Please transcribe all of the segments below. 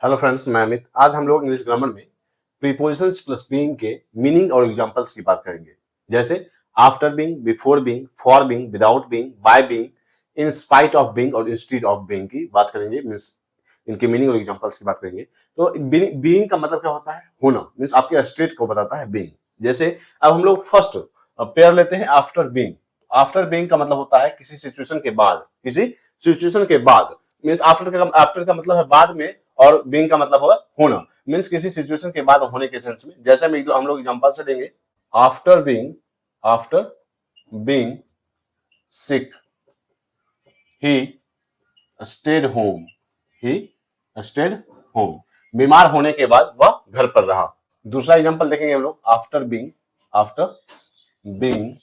Hello friends, मैं अमित। आज हम लोग इंग्लिश ग्रामर में प्रीपोजिशंस प्लस बीइंग के मीनिंग और एग्जांपल्स की बात करेंगे। जैसे after being, before being, for being, without being, by being, in spite of being और इंस्टीड ऑफ बीइंग की बात करेंगे। मींस इनके मीनिंग और एग्जांपल्स की बात करेंगे। तो बीइंग का मतलब क्या होता है? होना। मींस आपके स्टेट को बताता है बीइंग। जैसे अब हम लोग फर्स्ट पेयर लेते हैं आफ्टर बीइंग। आफ्टर बीइंग का मतलब होता है किसी सिचुएशन के बाद, किसी सिचुएशन के बाद। मींस आफ्टर का मतलब है बाद में, और बीइंग का मतलब होगा होना। मींस किसी सिचुएशन के बाद होने के सेंस में। जैसे हम लोग एग्जांपल से देंगे, after being sick he stayed home. He stayed home. बीमार होने के बाद वह घर पर रहा। दूसरा एग्जांपल देखेंगे हम लोग, after being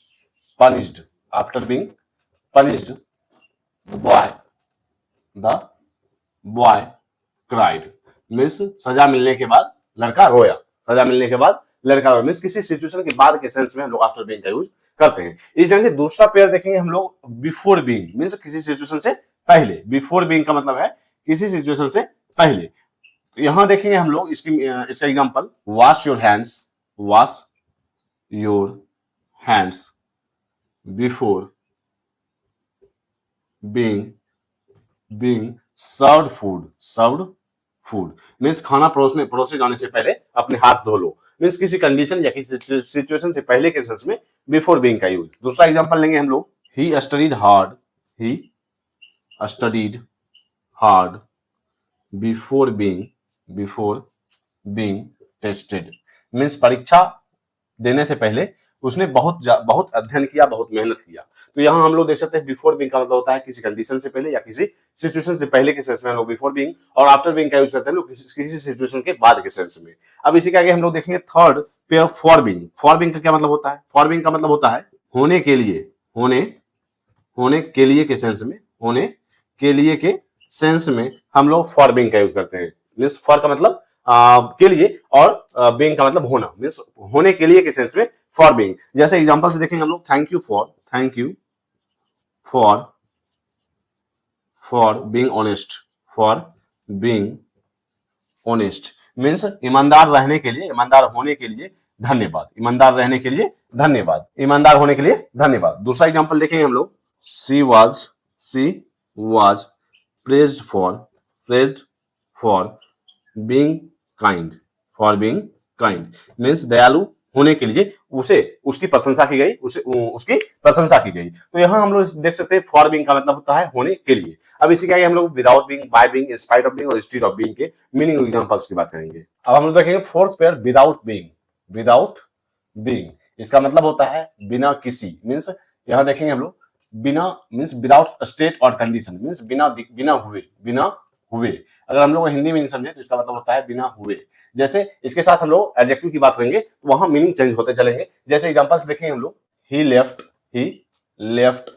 punished. After being punished the boy cried. Means सजा मिलने के बाद लड़का रोया। सजा मिलने के बाद लड़का रोया। मीन्स किसी सिचुएशन के बाद के सेंस में हम लोग आफ्टर बीइंग का यूज करते हैं। इस ढंग से दूसरा पेयर देखेंगे हम लोग, बिफोर बीइंग। मीन्स किसी सिचुएशन से पहले। बिफोर बीइंग का मतलब है किसी सिचुएशन से पहले। तो यहां देखेंगे हम लोग इसका example, wash your hands before being served food. Means खाना परोसे जाने से पहले अपने हाथ धो लो। मीन्स किसी कंडीशन या किसी सिचुएशन से पहले के सेंस में बिफोर बीइंग का यूज। दूसरा एग्जांपल लेंगे हम लोग, he studied hard before being tested. Means परीक्षा देने से पहले उसने बहुत अध्ययन किया, बहुत मेहनत किया। तो यहाँ हम लोग देख सकते हैं बिफोर बीइंग का मतलब होता है किसी कंडीशन से पहले या किसी सिचुएशन से पहले के सेंस में हम लोग बिफोर बीइंग, और आफ्टर बीइंग का यूज करते हैं लोग किसी सिचुएशन के बाद के सेंस में। अब इसी के आगे हम लोग देखेंगे third pair, for being. For being का क्या मतलब होता है? फॉर बीइंग का मतलब होता है होने के लिए के सेंस में। होने के लिए के सेंस में हम लोग फॉर बीइंग का यूज करते हैं। मीन्स फॉर का मतलब के लिए, और बीइंग का मतलब होना। मीन्स होने के लिए के सेंस में फॉर बीइंग। जैसे एग्जांपल से देखेंगे हम लोग, thank you for being honest. Means ईमानदार रहने के लिए, ईमानदार होने के लिए धन्यवाद। ईमानदार रहने के लिए धन्यवाद। ईमानदार होने के लिए धन्यवाद। दूसरा एग्जांपल देखेंगे हम लोग, she was praised for being kind. Means दयालु होने के लिए उसकी प्रशंसा की गई। तो यहाँ हम लोग देख सकते हैं फॉर बीइंग का मतलब होता है होने के लिए। अब इसी के आगे हम लोग without being, by being, in spite of being और इंस्टीड ऑफ बीइंग के मीनिंग एग्जांपल्स की बात करेंगे। अब हम लोग देखेंगे फोर्थ पेयर, विदाउट बीइंग। इसका मतलब होता है बिना किसी। मीन्स यहाँ देखेंगे हम लोग, बिना मीन्स विदाउट स्टेट और कंडीशन। मीन्स बिना हुए। अगर हम लोग हिंदी में नहीं समझे तो इसका मतलब होता है बिना हुए। जैसे इसके साथ हम लोग एडजेक्टिव की बात करेंगे तो वहां मीनिंग चेंज होते चलेंगे। जैसे एग्जांपल्स देखेंगे हम लोग, he left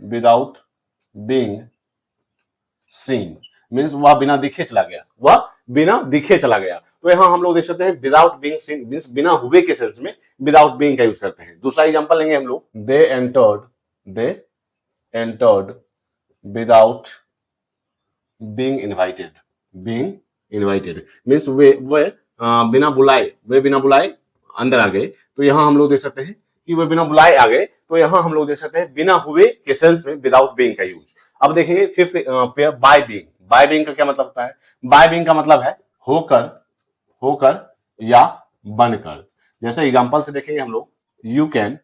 without being seen. Means वह बिना दिखे चला गया। तो यहाँ हम लोग देख सकते हैं विदाउट बीइंग सीन। मीन्स बिना हुए के सेंस में विदाउट बीइंग का यूज करते हैं। दूसरा एग्जांपल लेंगे हम लोग, they entered without being invited. Means वे बिना बुलाए अंदर आ गए। तो यहाँ हम लोग देख सकते हैं कि वे बिना बुलाए आ गए। तो यहाँ हम लोग देख सकते हैं बिना हुए के सेंस में विदाउट बीइंग का यूज। अब देखेंगे fifth pair, by being. By being का क्या मतलब होता है? बाय बीइंग का मतलब है होकर या बनकर। जैसे एग्जांपल से देखेंगे हम लोग, you can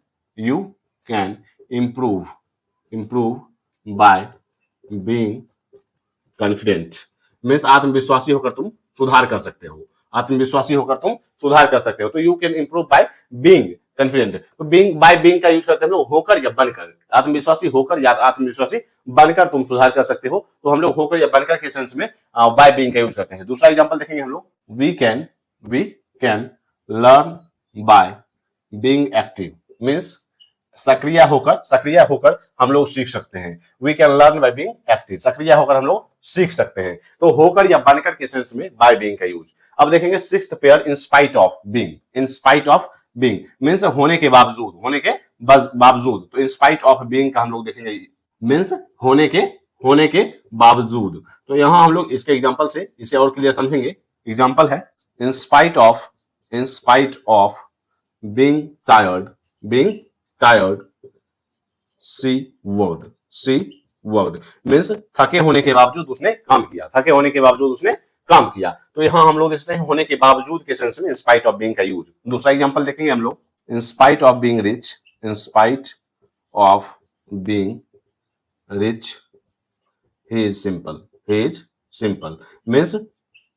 improve by being confident. Means आत्मविश्वासी होकर तुम सुधार कर सकते हो। तो you can improve by being confident. तो बाय बीइंग का यूज करते हैं हम लोग होकर या बनकर। आत्मविश्वासी होकर या आत्मविश्वासी बनकर तुम सुधार कर सकते हो। तो हम लोग होकर या बनकर के सेंस में बाय बीइंग का यूज करते हैं। दूसरा एग्जांपल देखेंगे हम लोग, we can learn by being active. Means सक्रिय होकर हम लोग सीख सकते हैं। We can learn by being active. सक्रिय होकर हम लोग सीख सकते हैं। तो होकर या बनकर के सेंस में बाय बीइंग का यूज। अब देखेंगे sixth pair, in spite of being. Means होने के बावजूद। तो इन स्पाइट ऑफ बीइंग का हम लोग देखेंगे, मीन्स होने होने के बावजूद। तो यहां हम लोग इसके एग्जांपल से इसे और क्लियर समझेंगे। एग्जांपल है in spite of being tired see word means थके होने के बावजूद उसने काम किया, थके होने के बावजूद उसने काम किया। तो यहां हम लोग देखते हैं होने के बावजूद के सेंस में इन स्पाइट ऑफ बीइंग का यूज। दूसरा एग्जांपल देखेंगे हम लोग इन spite of being rich he is simple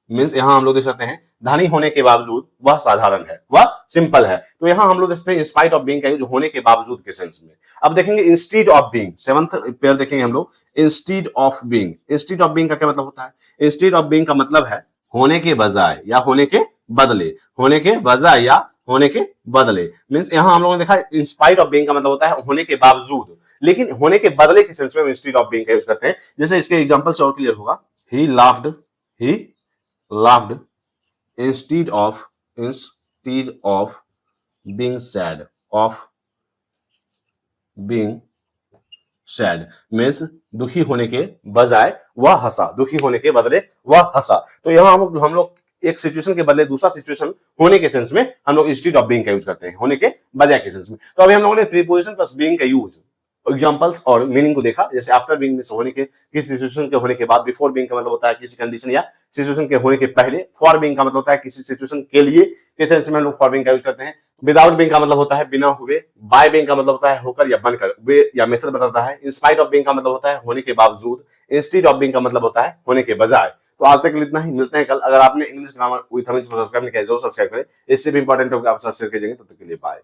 means यहां हम लोग देख सकते हैं धनी होने के बावजूद वह साधारण है, वह सिंपल है। तो यहां हम लोग देखते हैं इंस्पाइट ऑफ बीइंग का यूज होने के बावजूद के सेंस में। अब देखेंगे instead of being, seventh pair देखेंगे हम लोग इंस्टीड ऑफ बीइंग का क्या मतलब होता है? इंस्टीड ऑफ बीइंग का मतलब है होने के बजाय या होने के बदले, मीन्स यहां हम लोगों ने देखा इंस्पाइट ऑफ बीइंग का मतलब होता है होने के बावजूद, लेकिन होने के बदले के सेंस में इंस्टीड ऑफ बीइंग का यूज करते हैं। जैसे इसके एग्जांपल से और क्लियर होगा, ही laughed instead of being sad means दुखी होने के बजाय वह हंसा, दुखी होने के बदले वह हंसा। तो यहां हम लोग एक सिचुएशन के बदले दूसरा सिचुएशन होने के सेंस में हम लोग इंस्टीड ऑफ बीइंग का यूज करते हैं, होने के बजाय के सेंस में। तो अभी हम लोगों ने प्रीपोजिशन प्लस बीइंग का यूज एग्जांपल्स और मीनिंग को देखा। जैसे आफ्टर बीइंग में होने के, किसी सिचुएशन के होने के बाद, बिफोर बीइंग का मतलब होता है किसी कंडीशन या सिचुएशन के होने के पहले, फॉर बीइंग का मतलब होता है किसी सिचुएशन के लिए, के सेंस में हम लोग फॉर बीइंग का यूज करते हैं। विदाउट बीइंग का मतलब होता है बिना हुए, बाय बीइंग का मतलब होता है होकर या बनकर, वे या मेथड बताता है। इन स्पाइट ऑफ बीइंग का मतलब होता है होने के बावजूद, इंस्टीड ऑफ बीइंग का मतलब होता है होने के बजाय। तो आज तक इतना ही, मिलते हैं कल। अगर आपने English grammar with Hamid subscribe नहीं किया जरूर सब्सक्राइब करें, इससे भी इंपॉर्टेंट टॉपिक आप सर्च करके जाएंगे। तब तक के लिए बाय।